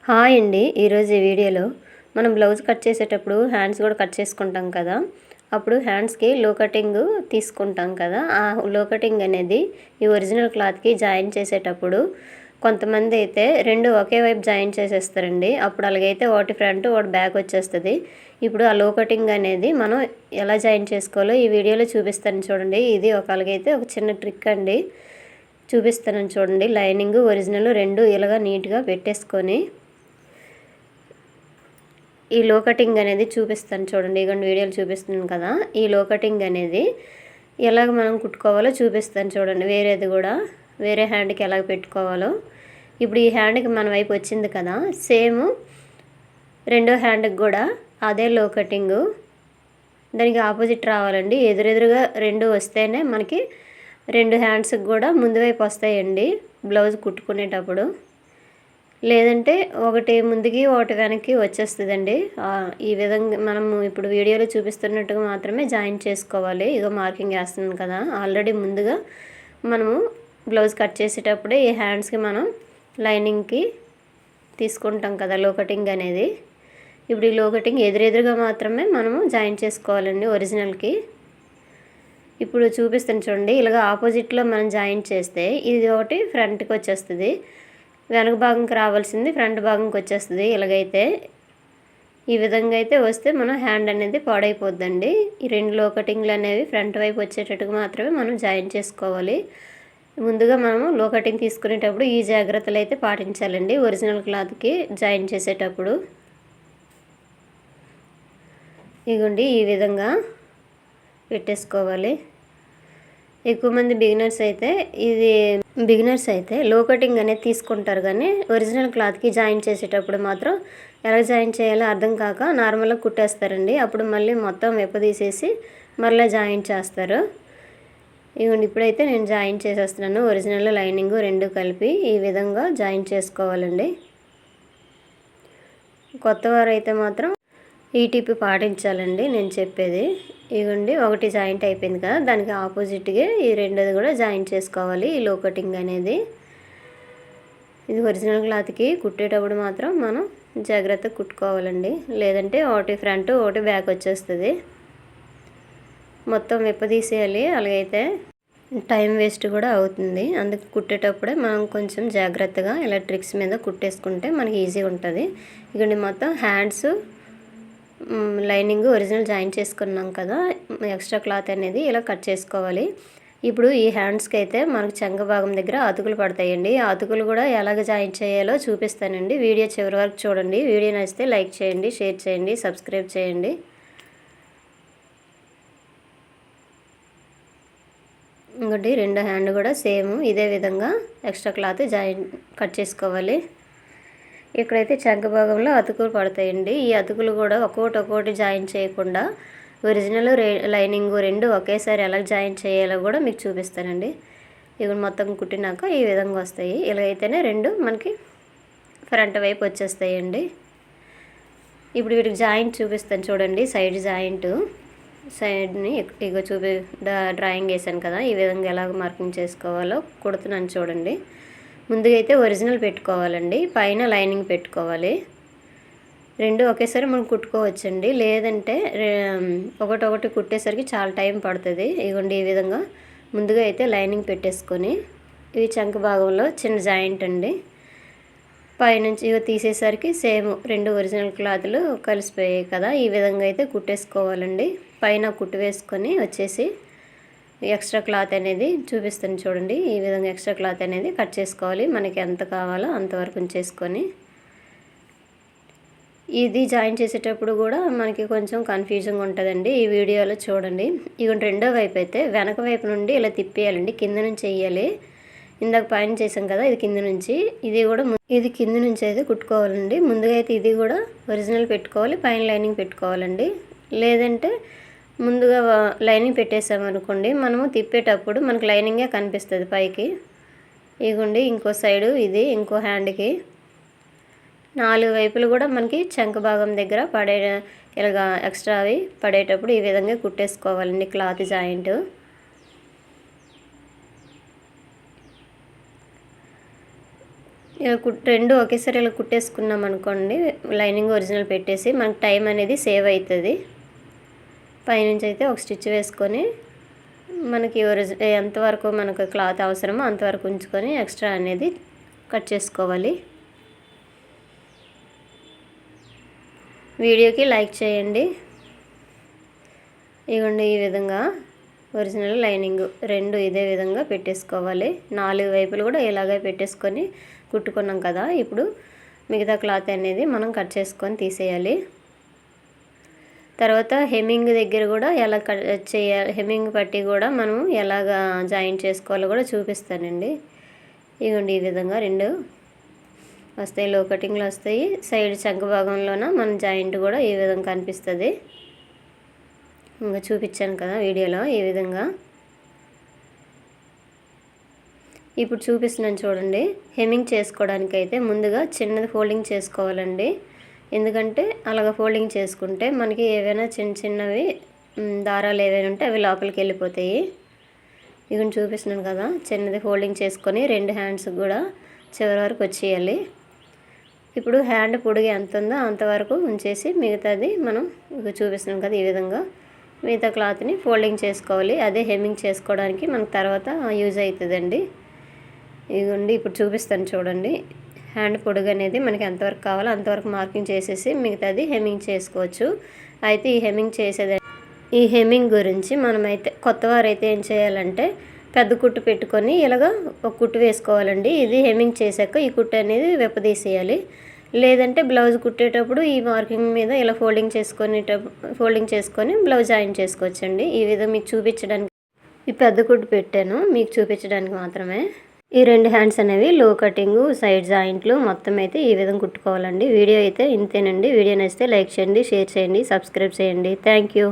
Hi అండి. ఈరోజు ఈ వీడియోలో మనం బ్లౌజ్ కట్ చేసేటప్పుడు హ్యాండ్స్ కూడా కట్ చేసుకుంటాం కదా. అప్పుడు హ్యాండ్స్కి లో కటింగ్ తీసుకుంటాం కదా. ఆ లో కటింగ్ అనేది ఈ ఒరిజినల్ క్లాత్కి జాయిన్ చేసేటప్పుడు కొంతమంది అయితే రెండు ఒకే వైపు జాయిన్ చేసేస్తారండి. అప్పుడు అలాగైతే ఒకటి ఫ్రంట్ ఒకటి బ్యాక్ వచ్చేస్తుంది. ఇప్పుడు ఆ లో కటింగ్ అనేది మనం ఎలా జాయిన్ చేసుకోవాలో ఈ వీడియోలో చూపిస్తాను చూడండి. ఇది ఒకలాగైతే ఒక చిన్న ట్రిక్ అండి, చూపిస్తాను చూడండి. లైనింగ్ ఒరిజినల్ రెండు ఇలాగా నీట్గా పెట్టేసుకొని ఈ లో కటింగ్ అనేది చూపిస్తాను చూడండి. ఇగోండి వీడియోలు చూపిస్తున్నాను కదా. ఈ లో కటింగ్ అనేది ఎలాగ మనం కుట్టుకోవాలో చూపిస్తాను చూడండి. వేరేది కూడా వేరే హ్యాండ్కి ఎలాగ పెట్టుకోవాలో. ఇప్పుడు ఈ హ్యాండ్కి మన వైపు వచ్చింది కదా, సేమ్ రెండో హ్యాండ్కి కూడా అదే లో కటింగు. దానికి ఆపోజిట్ రావాలండి. ఎదురెదురుగా రెండు వస్తేనే మనకి రెండు హ్యాండ్స్కి కూడా ముందు వైపు వస్తాయండి బ్లౌజ్ కుట్టుకునేటప్పుడు. లేదంటే ఒకటి ముందుకి ఒకటి వెనక్కి వచ్చేస్తుందండి. ఈ విధంగా మనము ఇప్పుడు వీడియోలో చూపిస్తున్నట్టుగా మాత్రమే జాయిన్ చేసుకోవాలి. ఇగో మార్కింగ్ వేస్తున్నాను కదా. ఆల్రెడీ ముందుగా మనము బ్లౌజ్ కట్ చేసేటప్పుడే ఈ హ్యాండ్స్కి మనం లైనింగ్కి తీసుకుంటాం కదా లో కటింగ్ అనేది. ఇప్పుడు ఈ లో కటింగ్ ఎదురెదురుగా మాత్రమే మనము జాయిన్ చేసుకోవాలండి ఒరిజినల్కి. ఇప్పుడు చూపిస్తాను చూడండి. ఇలాగ ఆపోజిట్లో మనం జాయిన్ చేస్తే ఇది ఒకటి ఫ్రంట్కి వచ్చేస్తుంది, వెనక భాగంకి రావాల్సింది ఫ్రంట్ భాగంకి వచ్చేస్తుంది. ఇలాగైతే ఈ విధంగా అయితే వస్తే మనం హ్యాండ్ అనేది పాడైపోద్దండి. ఈ రెండు లో కటింగ్లు అనేవి ఫ్రంట్ వైపు వచ్చేటట్టుగా మాత్రమే మనం జాయిన్ చేసుకోవాలి. ముందుగా మనము లో కటింగ్ తీసుకునేటప్పుడు ఈ జాగ్రత్తలు అయితే పాటించాలండి ఒరిజినల్ క్లాత్కి జాయిన్ చేసేటప్పుడు. ఇగోండి ఈ విధంగా పెట్టేసుకోవాలి. ఎక్కువ మంది బిగినర్స్ అయితే లో కటింగ్ అనేది తీసుకుంటారు, కానీ ఒరిజినల్ క్లాత్కి జాయిన్ చేసేటప్పుడు మాత్రం ఎలా జాయిన్ చేయాలో అర్థం కాక నార్మల్గా కుట్టేస్తారండి. అప్పుడు మళ్ళీ మొత్తం విప్పదీసేసి మళ్ళీ జాయిన్ చేస్తారు. ఇవ్వండి ఇప్పుడైతే నేను జాయిన్ చేసేస్తున్నాను. ఒరిజినల్ లైనింగ్ రెండు కలిపి ఈ విధంగా జాయిన్ చేసుకోవాలండి. కొత్తవారు అయితే మాత్రం ఈ టిప్ పాటించాలండి నేను చెప్పేది. ఇవ్వండి ఒకటి జాయింట్ అయిపోయింది కదా, దానికి ఆపోజిట్గా ఈ రెండోది కూడా జాయిన్ చేసుకోవాలి ఈ లో కటింగ్ అనేది. ఇది ఒరిజినల్ క్లాత్కి కుట్టేటప్పుడు మాత్రం మనం జాగ్రత్తగా కుట్టుకోవాలండి. లేదంటే ఒకటి ఫ్రంట్ ఒకటి బ్యాక్ వచ్చేస్తుంది. మొత్తం విప్పదీసేయాలి. అలాగైతే టైం వేస్ట్ కూడా అవుతుంది. అందుకు కుట్టేటప్పుడే మనం కొంచెం జాగ్రత్తగా ఇలా ట్రిక్స్ మీద కుట్టేసుకుంటే మనకి ఈజీగా ఉంటుంది. ఇక్కడి మొత్తం హ్యాండ్స్ లైనింగ్ ఒరిజినల్ జాయిన్ చేసుకున్నాం కదా, ఎక్స్ట్రా క్లాత్ అనేది ఇలా కట్ చేసుకోవాలి. ఇప్పుడు ఈ హ్యాండ్స్కి అయితే మనకు చెంగ భాగం దగ్గర అతుకులు పడతాయండి. ఆ అతుకులు కూడా ఎలాగ జాయిన్ చేయాలో చూపిస్తానండి. వీడియో చివరి వరకు చూడండి. వీడియో నచ్చితే లైక్ చేయండి, షేర్ చేయండి, సబ్స్క్రైబ్ చేయండి. ఇంకోటి రెండో హ్యాండ్ కూడా సేమ్ ఇదే విధంగా ఎక్స్ట్రా క్లాత్ కట్ చేసుకోవాలి. ఇక్కడైతే చంక భాగంలో అతుకులు పడతాయండి. ఈ అతుకులు కూడా ఒక్కొక్కటి జాయిన్ చేయకుండా ఒరిజినల్ లైనింగ్ రెండు ఒకేసారి ఎలా జాయిన్ చేయాలో కూడా మీకు చూపిస్తానండి. ఇవి మొత్తం కుట్టినాక ఈ విధంగా వస్తాయి. ఇలా అయితేనే రెండు మనకి ఫ్రంట్ వైపు వచ్చేస్తాయండి. ఇప్పుడు వీటికి జాయింట్ చూపిస్తాను చూడండి. సైడ్ జాయింట్ సైడ్ని ఇక డ్రాయింగ్ వేసాను కదా, ఈ విధంగా ఎలాగ మార్కింగ్ చేసుకోవాలో కుడుతున్నాను చూడండి. ముందుగా అయితే ఒరిజినల్ పెట్టుకోవాలండి, పైన లైనింగ్ పెట్టుకోవాలి. రెండు ఒకేసారి మనం కుట్టుకోవచ్చండి. లేదంటే ఒకటి కుట్టేసరికి చాలా టైం పడుతుంది. ఇదిగోండి ఈ విధంగా ముందుగా అయితే లైనింగ్ పెట్టేసుకొని ఇవి చంక భాగంలో చిన్న జాయింట్ అండి. పైనుంచి ఇవి తీసేసరికి సేమ్ రెండు ఒరిజినల్ క్లాత్లు కలిసిపోయాయి కదా, ఈ విధంగా అయితే కుట్టేసుకోవాలండి. పైన కుట్టు వేసుకొని వచ్చేసి ఎక్స్ట్రా క్లాత్ అనేది చూపిస్తాను చూడండి. ఈ విధంగా ఎక్స్ట్రా క్లాత్ అనేది కట్ చేసుకోవాలి. మనకి ఎంత కావాలో అంతవరకు ఉంచేసుకొని ఇది జాయిన్ చేసేటప్పుడు కూడా మనకి కొంచెం కన్ఫ్యూజన్గా ఉంటుందండి. ఈ వీడియోలో చూడండి. ఇక రెండో వైపు అయితే వెనక వైపు నుండి ఇలా తిప్పేయాలండి, కింద నుంచి వేయాలి. ఇందాక పైన చేసాం కదా, ఇది కింద నుంచి, ఇది కింద నుంచి అయితే కుట్టుకోవాలండి. ముందుగా అయితే ఇది కూడా ఒరిజినల్ పెట్టుకోవాలి, పైన లైనింగ్ పెట్టుకోవాలండి. లేదంటే ముందుగా లైనింగ్ పెట్టేసామనుకోండి, మనము తిప్పేటప్పుడు మనకు లైనింగే కనిపిస్తుంది పైకి. ఇదిగోండి ఇంకో సైడు ఇది ఇంకో హ్యాండ్కి నాలుగు వైపులు కూడా మనకి చంక భాగం దగ్గర ఇలాగా ఎక్స్ట్రా అవి పడేటప్పుడు ఈ విధంగా కుట్టేసుకోవాలండి క్లాత్ జాయింట్. ఇలా రెండు ఒకేసారి ఇలా కుట్టేసుకున్నాం అనుకోండి, లైనింగ్ ఒరిజినల్ పెట్టేసి మనకు టైం అనేది సేవ్ అవుతుంది. పైనుంచి అయితే ఒక స్టిచ్ వేసుకొని మనకి ఎంతవరకు మనకు క్లాత్ అవసరమో అంతవరకు ఉంచుకొని ఎక్స్ట్రా అనేది కట్ చేసుకోవాలి. వీడియోకి లైక్ చేయండి. ఇదిగోండి ఈ విధంగా ఒరిజినల్ లైనింగ్ రెండు ఇదే విధంగా పెట్టేసుకోవాలి. 4 వైపులు కూడా ఇలాగే పెట్టేసుకొని కుట్టుకున్నాం కదా. ఇప్పుడు మిగతా క్లాత్ అనేది మనం కట్ చేసుకొని తీసేయాలి. తర్వాత హెమ్మింగ్ దగ్గర కూడా ఎలా కట్ చేయాలి, హెమ్మింగ్ పట్టి కూడా మనం ఎలాగా జాయింట్ చేసుకోవాలో కూడా చూపిస్తానండి. ఇదిగోండి ఈ విధంగా 2 వస్తాయి, లో కటింగ్లు వస్తాయి. సైడ్ చంక భాగంలోన మన జాయింట్ కూడా ఈ విధంగా కనిపిస్తుంది. ఇంకా చూపించాను కదా వీడియోలో ఈ విధంగా. ఇప్పుడు చూపిస్తున్నాను చూడండి. హెమ్మింగ్ చేసుకోవడానికి అయితే ముందుగా చిన్నది ఫోల్డింగ్ చేసుకోవాలండి. ఎందుకంటే అలాగ ఫోల్డింగ్ చేసుకుంటే మనకి ఏవైనా చిన్నవి దారాలు ఏవైనా ఉంటే అవి లోపలికి వెళ్ళిపోతాయి. ఇవి చూపిస్తున్నాను కదా, చిన్నది ఫోల్డింగ్ చేసుకొని 2 హ్యాండ్స్ కూడా చివరి వరకు వచ్చేయాలి. ఇప్పుడు హ్యాండ్ పొడుగు ఎంత ఉందో అంతవరకు ఉంచేసి మిగతాది మనం చూపిస్తున్నాం కదా ఈ విధంగా మిగతా క్లాత్ని ఫోల్డింగ్ చేసుకోవాలి. అదే హెమ్మింగ్ చేసుకోవడానికి మనకు తర్వాత యూజ్ అవుతుందండి. ఇదిగోండి ఇప్పుడు చూపిస్తాను చూడండి. హ్యాండ్ పొడుగు అనేది మనకి ఎంతవరకు కావాలో అంతవరకు మార్కింగ్ చేసేసి మిగతాది హెమ్మింగ్ చేసుకోవచ్చు. అయితే ఈ హెమ్మింగ్ గురించి మనమైతే కొత్తవారైతే ఏం చేయాలంటే పెద్ద కుట్టు పెట్టుకొని ఇలాగ ఒక కుట్టు వేసుకోవాలండి. ఇది హెమ్మింగ్ చేశాక ఈ కుట్టు అనేది విప్పదీసేయాలి. లేదంటే బ్లౌజ్ కుట్టేటప్పుడు ఈ మార్కింగ్ మీద ఇలా ఫోల్డింగ్ చేసుకొని బ్లౌజ్ జాయిన్ చేసుకోవచ్చండి. ఈ విధంగా మీకు చూపించడానికి ఈ పెద్ద కుట్టు పెట్టాను, మీకు చూపించడానికి మాత్రమే. ఈ 2 హ్యాండ్స్ అనేవి లో కటింగు, సైడ్ జాయింట్లు మొత్తం అయితే ఈ విధంగా కుట్టుకోవాలండి. వీడియో అయితే ఇంతేనండి. వీడియో నచ్చితే లైక్ చేయండి, షేర్ చేయండి, సబ్స్క్రైబ్ చేయండి. Thank you.